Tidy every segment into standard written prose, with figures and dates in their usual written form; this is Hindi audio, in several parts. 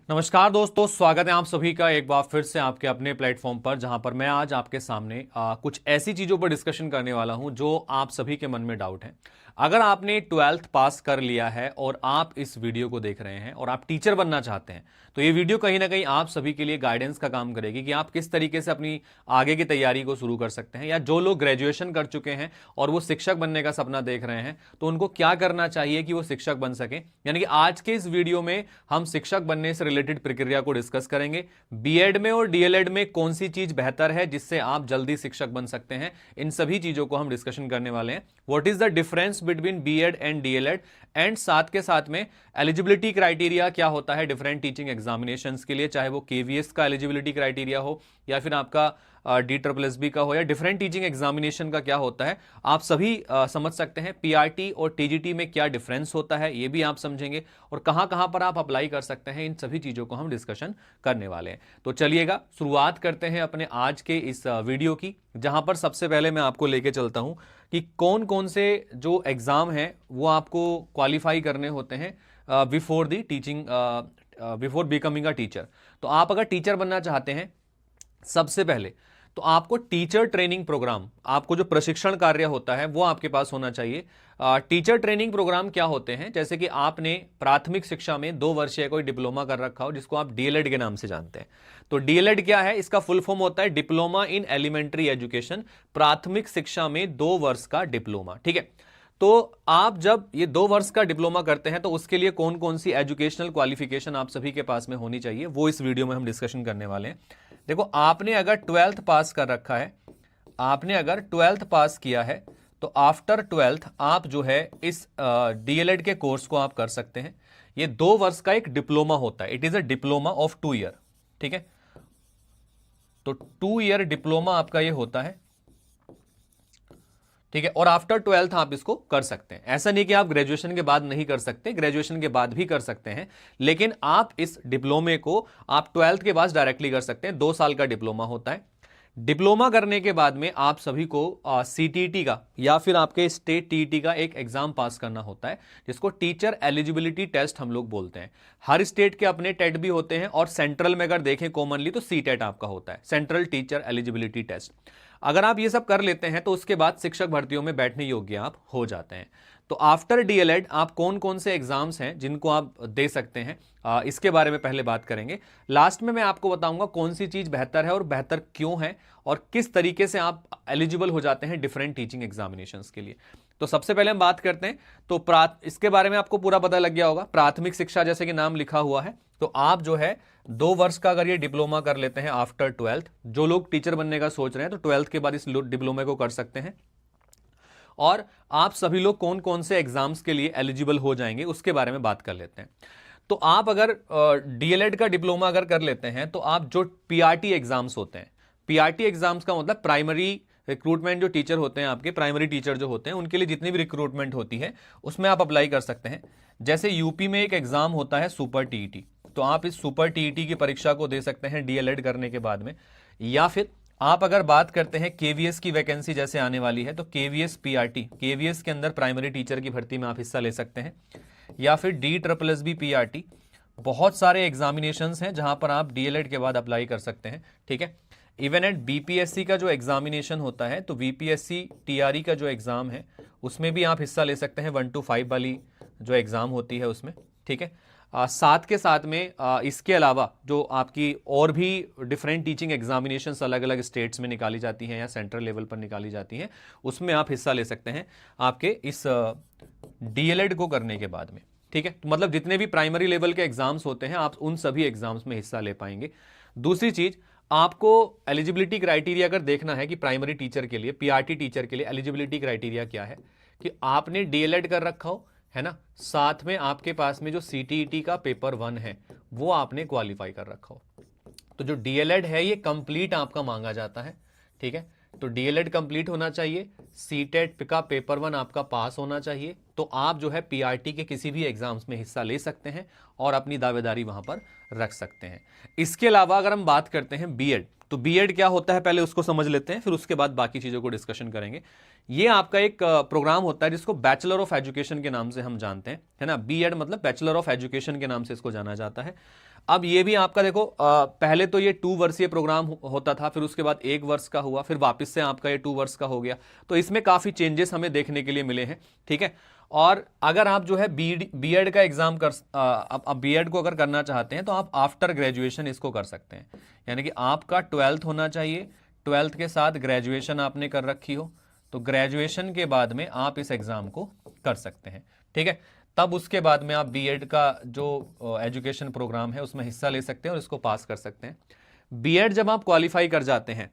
नमस्कार दोस्तों, स्वागत है आप सभी का एक बार फिर से आपके अपने प्लेटफॉर्म पर, जहां पर मैं आज आपके सामने कुछ ऐसी चीज़ों पर डिस्कशन करने वाला हूं जो आप सभी के मन में डाउट है। अगर आपने 12th पास कर लिया है और आप इस वीडियो को देख रहे हैं और आप टीचर बनना चाहते हैं, तो ये वीडियो कहीं ना कहीं आप सभी के लिए गाइडेंस का काम करेगी कि आप किस तरीके से अपनी आगे की तैयारी को शुरू कर सकते हैं। या जो लोग ग्रेजुएशन कर चुके हैं और वो शिक्षक बनने का सपना देख रहे हैं, तो उनको क्या करना चाहिए कि वो शिक्षक बन सकें। यानी कि आज के इस वीडियो में हम शिक्षक बनने से रिलेटेड प्रक्रिया को डिस्कस करेंगे। बीएड में और डीएलएड में कौन सी चीज बेहतर है जिससे आप जल्दी शिक्षक बन सकते हैं, इन सभी चीजों को हम डिस्कशन करने वाले हैं। What is the difference between BEd and DElEd, and साथ के साथ में एलिजिबिलिटी क्राइटेरिया क्या होता है डिफरेंट टीचिंग एग्जामिनेशंस के लिए, चाहे वो केवीएस का एलिजिबिलिटी क्राइटेरिया हो या फिर आपका DSSB का हो या डिफरेंट टीचिंग एग्जामिनेशन का क्या होता है। आप सभी समझ सकते हैं पीआरटी और टीजीटी में क्या डिफरेंस होता है, ये भी आप समझेंगे, और कहां कहां पर आप अप्लाई कर सकते हैं। इन सभी चीजों को हम डिस्कशन करने वाले हैं। तो चलिएगा शुरुआत करते हैं अपने आज के इस वीडियो की, जहां पर सबसे पहले मैं आपको लेके चलता हूं कि कौन कौन से जो एग्जाम हैं वो आपको क्वालिफाई करने होते हैं before the teaching, before becoming a teacher. तो आप अगर टीचर बनना चाहते हैं, सबसे पहले तो आपको टीचर ट्रेनिंग प्रोग्राम, आपको जो प्रशिक्षण कार्य होता है वो आपके पास होना चाहिए। टीचर ट्रेनिंग प्रोग्राम क्या होते हैं, जैसे कि आपने प्राथमिक शिक्षा में 2 वर्षीय कोई डिप्लोमा कर रखा हो जिसको आप डीएलएड के नाम से जानते हैं। तो डीएलएड क्या है, इसका फुल फॉर्म होता है डिप्लोमा इन एलिमेंट्री एजुकेशन। प्राथमिक शिक्षा में 2 वर्ष का डिप्लोमा, ठीक है। तो आप जब ये 2 वर्ष का डिप्लोमा करते हैं तो उसके लिए कौन कौन सी एजुकेशनल क्वालिफिकेशन आप सभी के पास में होनी चाहिए, वो इस वीडियो में हम डिस्कशन करने वाले हैं। देखो, आपने अगर 12th पास कर रखा है, आपने अगर 12th पास किया है, तो आफ्टर 12th आप जो है इस डीएलएड के कोर्स को आप कर सकते हैं। ये 2 वर्ष का एक डिप्लोमा होता है, it is a diploma of 2 year, ठीक है। तो 2 ईयर डिप्लोमा आपका ये होता है, ठीक है। और आफ्टर 12th आप इसको कर सकते हैं। ऐसा नहीं कि आप ग्रेजुएशन के बाद नहीं कर सकते, ग्रेजुएशन के बाद भी कर सकते हैं, लेकिन आप इस डिप्लोमे को आप 12th के बाद डायरेक्टली कर सकते हैं। 2 साल का डिप्लोमा होता है। डिप्लोमा करने के बाद में आप सभी को सीटीईटी का या फिर आपके स्टेट टीईटी का एक एग्जाम पास करना होता है, जिसको टीचर एलिजिबिलिटी टेस्ट हम लोग बोलते हैं। हर स्टेट के अपने टेट भी होते हैं, और सेंट्रल में अगर देखें कॉमनली तो सीटेट आपका होता है, सेंट्रल टीचर एलिजिबिलिटी टेस्ट। अगर आप ये सब कर लेते हैं तो उसके बाद शिक्षक भर्तियों में बैठने योग्य आप हो जाते हैं। तो आफ्टर डीएलएड आप कौन कौन से एग्जाम्स हैं जिनको आप दे सकते हैं, इसके बारे में पहले बात करेंगे। लास्ट में मैं आपको बताऊंगा कौन सी चीज बेहतर है और बेहतर क्यों है, और किस तरीके से आप एलिजिबल हो जाते हैं डिफरेंट टीचिंग एग्जामिनेशंस के लिए। तो सबसे पहले हम बात करते हैं, तो इसके बारे में आपको पूरा पता लग गया होगा। प्राथमिक शिक्षा जैसे कि नाम लिखा हुआ है, तो आप जो है 2 वर्ष का अगर ये डिप्लोमा कर लेते हैं आफ्टर 12th, जो लोग टीचर बनने का सोच रहे हैं तो 12th के बाद इस डिप्लोमे को कर सकते हैं। और आप सभी लोग कौन कौन से एग्जाम्स के लिए एलिजिबल हो जाएंगे उसके बारे में बात कर लेते हैं। तो आप अगर डीएलएड का डिप्लोमा अगर कर लेते हैं, तो आप जो पीआरटी एग्जाम्स होते हैं, पीआरटी एग्जाम्स का मतलब प्राइमरी रिक्रूटमेंट, जो टीचर होते हैं आपके प्राइमरी टीचर जो होते हैं, उनके लिए जितनी भी रिक्रूटमेंट होती है उसमें आप अप्लाई कर सकते हैं। जैसे यूपी में एक एग्जाम होता है सुपर टीईटी, तो आप इस सुपर टीईटी की परीक्षा को दे सकते हैं डीएलएड करने के बाद में। या फिर आप अगर बात करते हैं केवीएस की वैकेंसी जैसे आने वाली है, तो केवीएस पीआरटी, केवीएस के अंदर प्राइमरी टीचर की भर्ती में आप हिस्सा ले सकते हैं। या फिर DSSB पीआरटी, बहुत सारे एग्जामिनेशंस हैं जहां पर आप डीएलएड के बाद अप्लाई कर सकते हैं, ठीक है। इवन एट बीपीएससी का जो एग्जामिनेशन होता है, तो बीपीएससी टीआरई का जो एग्जाम है उसमें भी आप हिस्सा ले सकते हैं, 1 to 5 वाली जो एग्जाम होती है उसमें, ठीक है। साथ के साथ में इसके अलावा जो आपकी और भी डिफरेंट टीचिंग एग्जामिनेशंस अलग अलग स्टेट्स में निकाली जाती हैं या सेंट्रल लेवल पर निकाली जाती हैं, उसमें आप हिस्सा ले सकते हैं आपके इस डीएलएड को करने के बाद में, ठीक है। तो मतलब जितने भी प्राइमरी लेवल के एग्जाम्स होते हैं आप उन सभी एग्जाम्स में हिस्सा ले पाएंगे। दूसरी चीज, आपको एलिजिबिलिटी क्राइटेरिया अगर देखना है कि प्राइमरी टीचर के लिए, पीआरटी टीचर के लिए एलिजिबिलिटी क्राइटेरिया क्या है, कि आपने डीएलएड कर रखा हो, है ना, साथ में आपके पास में जो सीटीईटी का पेपर 1 है वो आपने क्वालिफाई कर रखा हो। तो जो डीएलएड है ये कंप्लीट आपका मांगा जाता है, ठीक है। तो डीएलएड कंप्लीट होना चाहिए, सीटेट का पेपर 1 आपका पास होना चाहिए, तो आप जो है पीआरटी के किसी भी एग्जाम्स में हिस्सा ले सकते हैं और अपनी दावेदारी वहां पर रख सकते हैं। इसके अलावा अगर हम बात करते हैं बीएड, तो बीएड क्या होता है पहले उसको समझ लेते हैं, फिर उसके बाद बाकी चीजों को डिस्कशन करेंगे। ये आपका एक प्रोग्राम होता है जिसको बैचलर ऑफ एजुकेशन के नाम से हम जानते हैं, है ना। बीएड मतलब बैचलर ऑफ एजुकेशन के नाम से इसको जाना जाता है। अब ये भी आपका देखो पहले तो ये 2 वर्षीय प्रोग्राम होता था, फिर उसके बाद 1 वर्ष का हुआ, फिर वापस से आपका ये 2 वर्ष का हो गया। तो इसमें काफ़ी चेंजेस हमें देखने के लिए मिले हैं, ठीक है। और अगर आप जो है बीएड का एग्जाम अब बीएड को अगर करना चाहते हैं तो आप आफ्टर ग्रेजुएशन इसको कर सकते हैं। यानी कि आपका 12th होना चाहिए, 12th के साथ ग्रेजुएशन आपने कर रखी हो, तो ग्रेजुएशन के बाद में आप इस एग्जाम को कर सकते हैं, ठीक है। तब उसके बाद में आप बीएड का जो एजुकेशन प्रोग्राम है उसमें हिस्सा ले सकते हैं और इसको पास कर सकते हैं। बीएड जब आप क्वालिफाई कर जाते हैं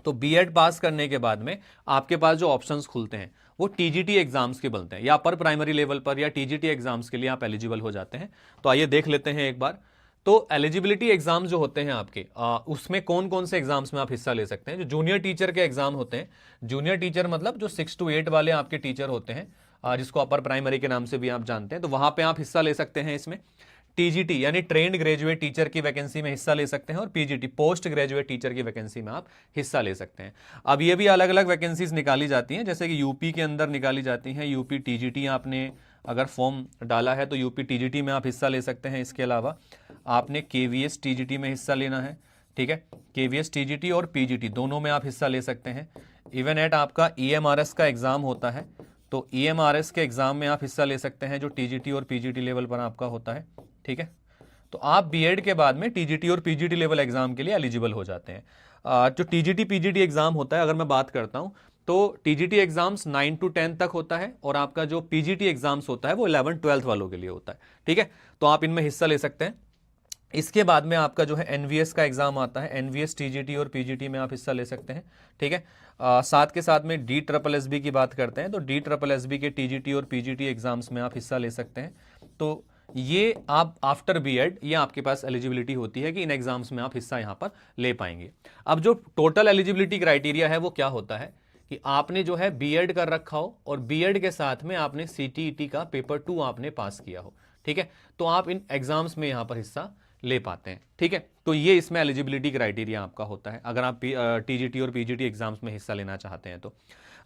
तो बीएड पास करने के बाद में आपके पास जो ऑप्शंस खुलते हैं वो टीजीटी एग्जाम्स के बनते हैं, या अपर प्राइमरी लेवल पर या टीजीटी एग्जाम्स के लिए आप एलिजिबल हो जाते हैं। तो आइए देख लेते हैं एक बार। तो एलिजिबिलिटी एग्जाम जो होते हैं आपके उसमें कौन कौन से एग्जाम्स में आप हिस्सा ले सकते हैं। जो जूनियर टीचर के एग्जाम होते हैं, जूनियर टीचर मतलब जो 6 to 8 वाले आपके टीचर होते हैं, जिसको अपर प्राइमरी के नाम से भी आप जानते हैं, तो वहां पे आप हिस्सा ले सकते हैं इसमें। टीजीटी यानी ट्रेंड ग्रेजुएट टीचर की वैकेंसी में हिस्सा ले सकते हैं, और पीजीटी पोस्ट ग्रेजुएट टीचर की वैकेंसी में आप हिस्सा ले सकते हैं। अब ये भी अलग अलग वैकेंसीज निकाली जाती हैं, जैसे कि यूपी के अंदर निकाली जाती हैं। यूपी टीजीटी आपने अगर फॉर्म डाला है तो यूपी टीजीटी में आप हिस्सा ले सकते हैं। इसके अलावा आपने केवीएस टीजीटी में हिस्सा लेना है, ठीक है। केवीएस टीजीटी और पीजीटी दोनों में आप हिस्सा ले सकते हैं। इवन एट आपका ईएमआरएस का एग्जाम होता है, तो ईएमआरएस के एग्जाम में आप हिस्सा ले सकते हैं, जो टीजीटी और पीजीटी लेवल पर आपका होता है, ठीक है। तो आप बीएड के बाद में टीजीटी और पीजीटी लेवल एग्जाम के लिए एलिजिबल हो जाते हैं। जो टीजीटी पीजीटी एग्जाम होता है, अगर मैं बात करता हूं तो टीजीटी एग्जाम्स 9 to 10 तक होता है, और आपका जो पीजीटी एग्जाम्स होता है वो 11-12 वालों के लिए होता है, ठीक है। तो आप इनमें हिस्सा ले सकते हैं। इसके बाद में आपका जो है एनवीएस का एग्जाम आता है, एनवीएस टीजीटी और पीजीटी में आप हिस्सा ले सकते हैं, ठीक है। साथ के साथ में DSSB की बात करते हैं तो DSSB के टीजीटी और पीजीटी एग्जाम्स में आप हिस्सा ले सकते हैं। तो ये आप आफ्टर बीएड ये आपके पास एलिजिबिलिटी होती है कि इन एग्जाम्स में आप हिस्सा यहाँ पर ले पाएंगे। अब जो टोटल एलिजिबिलिटी क्राइटेरिया है वो क्या होता है कि आपने जो है बीएड कर रखा हो और बीएड के साथ में आपने सीटीईटी का पेपर 2 आपने पास किया हो, ठीक है, तो आप इन एग्जाम्स में यहाँ पर हिस्सा ले पाते हैं, ठीक है। तो ये इसमें एलिजिबिलिटी क्राइटेरिया आपका होता है अगर आप टीजीटी और पीजीटी एग्जाम्स में हिस्सा लेना चाहते हैं तो।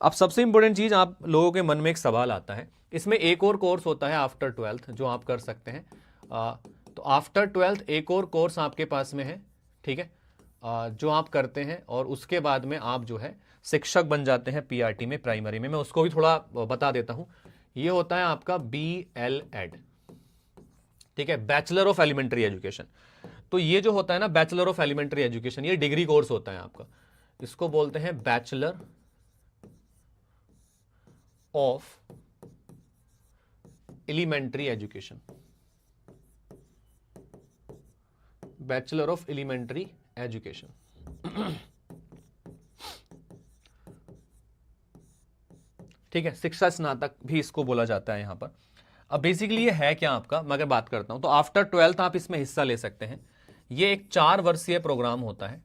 अब सबसे इंपॉर्टेंट चीज, आप लोगों के मन में एक सवाल आता है, इसमें एक और कोर्स होता है आफ्टर 12th जो आप कर सकते हैं। तो आफ्टर 12th एक और कोर्स आपके पास में है, ठीक है, जो आप करते हैं और उसके बाद में आप जो है शिक्षक बन जाते हैं पीआरटी में, प्राइमरी में। मैं उसको भी थोड़ा बता देता हूं। ये होता है आपका BLEd, ठीक है, बैचलर ऑफ एलिमेंट्री एजुकेशन। तो ये जो होता है ना बैचलर ऑफ एलिमेंट्री एजुकेशन, ये डिग्री कोर्स होता है आपका। इसको बोलते हैं bachelor of elementary education, bachelor of elementary education, ठीक है, शिक्षा स्नातक भी इसको बोला जाता है यहां पर। अब बेसिकली ये है क्या आपका, मैं अगर बात करता हूं तो आफ्टर 12th आप इसमें हिस्सा ले सकते हैं। ये एक 4 वर्षीय प्रोग्राम होता है,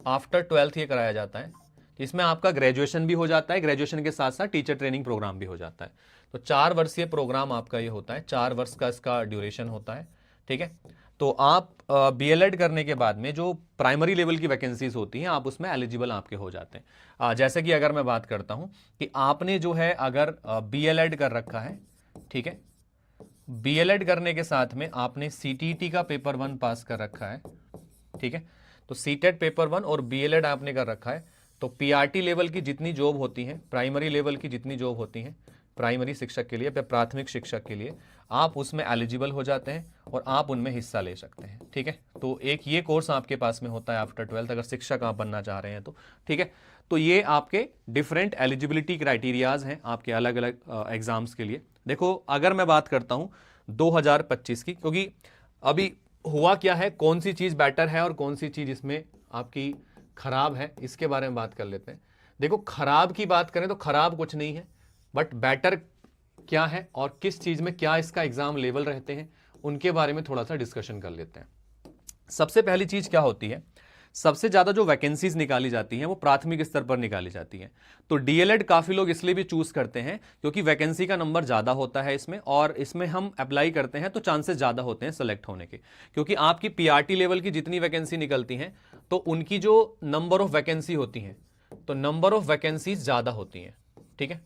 आफ्टर 12th ये कराया जाता है। इसमें आपका ग्रेजुएशन भी हो जाता है, ग्रेजुएशन के साथ साथ टीचर ट्रेनिंग प्रोग्राम भी हो जाता है। तो 4 वर्षीय प्रोग्राम आपका ये होता है, 4 वर्ष का इसका ड्यूरेशन होता है, ठीक है। तो आप बीएलएड करने के बाद में जो प्राइमरी लेवल की वैकेंसीज होती हैं आप उसमें एलिजिबल आपके हो जाते हैं। जैसे कि अगर मैं बात करता हूं कि आपने जो है अगर बीएलएड कर रखा है, ठीक है, बीएलएड करने के साथ में आपने सीटीईटी का पेपर 1 पास कर रखा है, ठीक है, तो सीटेट पेपर 1 और बीएलएड आपने कर रखा है, तो पीआरटी लेवल की जितनी जॉब होती हैं, प्राइमरी लेवल की जितनी जॉब होती हैं प्राइमरी शिक्षक के लिए या प्राथमिक शिक्षक के लिए, आप उसमें एलिजिबल हो जाते हैं और आप उनमें हिस्सा ले सकते हैं, ठीक है। तो एक ये कोर्स आपके पास में होता है आफ्टर 12th अगर शिक्षक आप बनना चाह रहे हैं तो, ठीक है। तो ये आपके डिफरेंट एलिजिबिलिटी क्राइटेरियाज हैं आपके अलग अलग एग्जाम्स के लिए। देखो अगर मैं बात करता हूं 2025 की, क्योंकि अभी हुआ क्या है, कौन सी चीज बेटर है और कौन सी चीज इसमें आपकी खराब है, इसके बारे में बात कर लेते हैं। देखो खराब की बात करें तो खराब कुछ नहीं है, बट बेटर क्या है और किस चीज में क्या इसका एग्जाम लेवल रहते हैं उनके बारे में थोड़ा सा डिस्कशन कर लेते हैं। सबसे पहली चीज क्या होती है, सबसे ज्यादा जो वैकेंसीज निकाली जाती हैं वो प्राथमिक स्तर पर निकाली जाती हैं। तो डीएलएड काफी लोग इसलिए भी चूज करते हैं क्योंकि वैकेंसी का नंबर ज्यादा होता है इसमें, और इसमें हम अप्लाई करते हैं तो चांसेस ज्यादा होते हैं सेलेक्ट होने के, क्योंकि आपकी पीआरटी लेवल की जितनी वैकेंसी निकलती हैं तो उनकी जो नंबर ऑफ वैकेंसी होती हैं तो नंबर ऑफ वैकेंसीज ज्यादा होती हैं, ठीक है,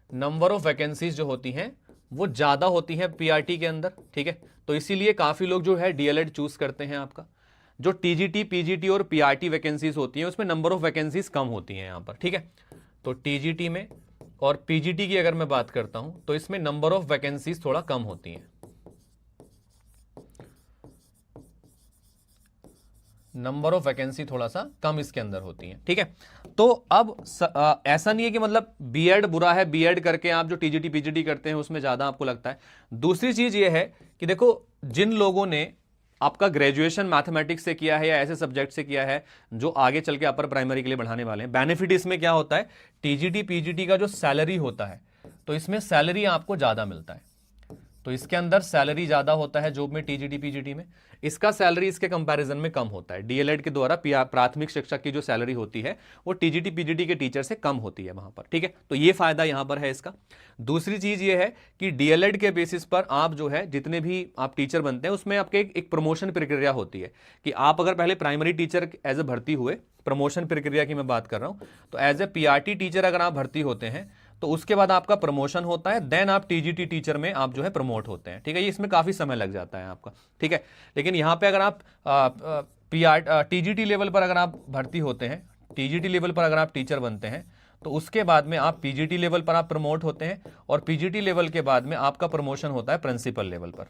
नंबर ऑफ वैकेंसीज जो होती हैं वो ज़्यादा होती हैं पीआरटी के अंदर, ठीक है। तो इसीलिए काफ़ी लोग जो है डीएलएड चूज करते हैं। आपका जो टीजीटी, पीजीटी और पीआरटी वैकेंसीज होती हैं उसमें नंबर ऑफ वैकेंसीज कम होती हैं यहाँ पर, ठीक है। तो टीजीटी में और पीजीटी की अगर मैं बात करता हूं तो इसमें नंबर ऑफ वैकेंसीज थोड़ा कम होती हैं, नंबर ऑफ वैकेंसी थोड़ा सा कम इसके अंदर होती है, ठीक है। तो अब ऐसा नहीं है कि मतलब बीएड बुरा है, बीएड करके आप जो टीजीटी पीजीटी करते हैं उसमें ज्यादा आपको लगता है। दूसरी चीज ये है कि देखो, जिन लोगों ने आपका ग्रेजुएशन मैथमेटिक्स से किया है या ऐसे सब्जेक्ट से किया है जो आगे चल के अपर प्राइमरी के लिए बढ़ाने वाले हैं, बेनिफिट इसमें क्या होता है, टीजीटी पीजीटी का जो सैलरी होता है तो इसमें सैलरी आपको ज्यादा मिलता है। तो इसके अंदर सैलरी ज्यादा होता है जॉब में, टीजीटी पीजीटी में। इसका सैलरी इसके कंपैरिजन में कम होता है। डीएलएड के द्वारा प्राथमिक शिक्षक की जो सैलरी होती है वो टीजीटी पीजीटी के टीचर से कम होती है वहां पर, ठीक है। तो ये फायदा यहां पर है इसका। दूसरी चीज ये है कि डीएलएड के बेसिस पर आप जो है जितने भी आप टीचर बनते हैं उसमें आपके एक प्रमोशन प्रक्रिया होती है कि आप अगर पहले प्राइमरी टीचर एज ए भर्ती हुए, प्रमोशन प्रक्रिया की मैं बात कर रहा हूं, तो एज ए पीआरटी टीचर अगर आप भर्ती होते हैं तो उसके बाद आपका प्रमोशन होता है, देन आप टीजीटी टीचर में आप जो है प्रमोट होते हैं, ठीक है। ये इसमें काफी समय लग जाता है आपका, ठीक है। लेकिन यहां पे अगर आप टीजीटी लेवल पर अगर आप भर्ती होते हैं, टीजीटी लेवल पर अगर आप टीचर बनते हैं तो उसके बाद में आप पीजीटी लेवल पर आप प्रमोट होते हैं और पीजीटी लेवल के बाद में आपका प्रमोशन होता है प्रिंसिपल लेवल पर,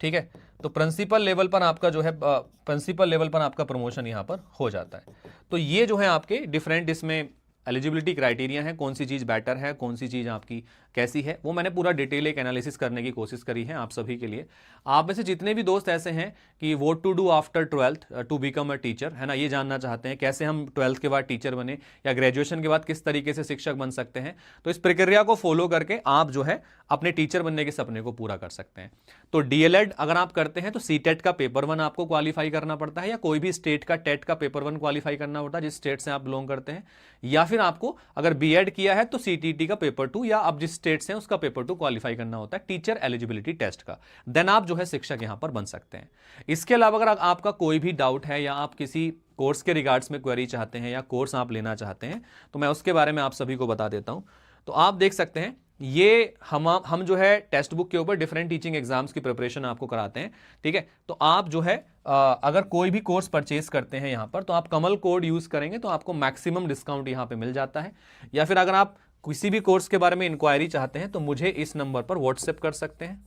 ठीक है। तो प्रिंसिपल लेवल पर आपका जो है प्रिंसिपल लेवल पर आपका प्रमोशन यहां पर हो जाता है। तो ये जो है आपके डिफरेंट इसमें एलिजिबिलिटी क्राइटेरिया है, कौन सी चीज़ बेटर है, कौन सी चीज़ आपकी कैसी है, वो मैंने पूरा डिटेल एक एनालिसिस करने की कोशिश करी है आप सभी के लिए। आप में से जितने भी दोस्त ऐसे हैं कि what to do after 12th to become a teacher, है ना, ये जानना चाहते हैं कैसे हम 12th के बाद टीचर बने या ग्रेजुएशन के बाद किस तरीके से शिक्षक बन सकते हैं, तो इस प्रक्रिया को फॉलो करके आप जो है अपने टीचर बनने के सपने को पूरा कर सकते हैं। तो डीएलएड अगर आप करते हैं तो सीटेट का पेपर 1 आपको क्वालिफाई करना पड़ता है या कोई भी स्टेट का टेट का पेपर 1 क्वालिफाई करना होता है जिस स्टेट से आप बिलोंग करते हैं, या फिर आपको अगर बीएड किया है तो सीटीटी का पेपर 2 या आप जिस स्टेट से हैं उसका पेपर 2 क्वालिफाई करना होता है टीचर एलिजिबिलिटी टेस्ट का, देन आप जो है शिक्षक यहां पर बन सकते हैं। इसके अलावा अगर आपका कोई भी डाउट है या आप किसी कोर्स के रिगार्ड्स में क्वेरी चाहते हैं या कोर्स आप लेना चाहते हैं तो मैं उसके बारे में आप सभी को बता देता हूं। तो आप देख सकते हैं ये हम जो है टेक्स्ट बुक के ऊपर डिफरेंट टीचिंग एग्जाम्स की प्रिपरेशन आपको कराते हैं, ठीक है। तो आप जो है अगर कोई भी कोर्स परचेज करते हैं यहां पर तो आप कमल कोड यूज करेंगे तो आपको मैक्सिमम डिस्काउंट यहां पे मिल जाता है। या फिर अगर आप किसी भी कोर्स के बारे में इंक्वायरी चाहते हैं तो मुझे इस नंबर पर व्हाट्सएप कर सकते हैं,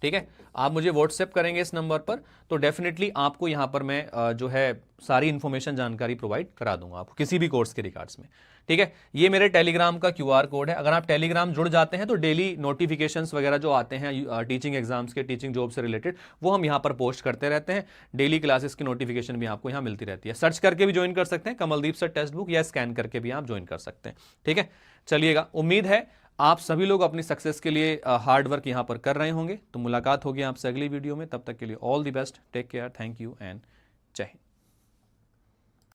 ठीक है। आप मुझे व्हाट्सएप करेंगे इस नंबर पर तो डेफिनेटली आपको यहां पर मैं जो है सारी इंफॉर्मेशन जानकारी प्रोवाइड करा दूंगा आपको किसी भी कोर्स के रिगार्ड्स में, ठीक है। ये मेरे टेलीग्राम का क्यूआर कोड है, अगर आप टेलीग्राम जुड़ जाते हैं तो डेली नोटिफिकेशंस वगैरह जो आते हैं टीचिंग एग्जाम्स के, टीचिंग जॉब से रिलेटेड, वो हम यहां पर पोस्ट करते रहते हैं। डेली क्लासेस की नोटिफिकेशन भी आपको यहां मिलती रहती है। सर्च करके भी ज्वाइन कर सकते हैं कमलदीप सर टेक्स्ट बुक, या स्कैन करके भी आप ज्वाइन कर सकते हैं, ठीक है। चलिएगा, उम्मीद है आप सभी लोग अपनी सक्सेस के लिए हार्ड वर्क यहां पर कर रहे होंगे। तो मुलाकात होगी आपसे अगली वीडियो में, तब तक के लिए all the best, take care, thank you and जय हिंद।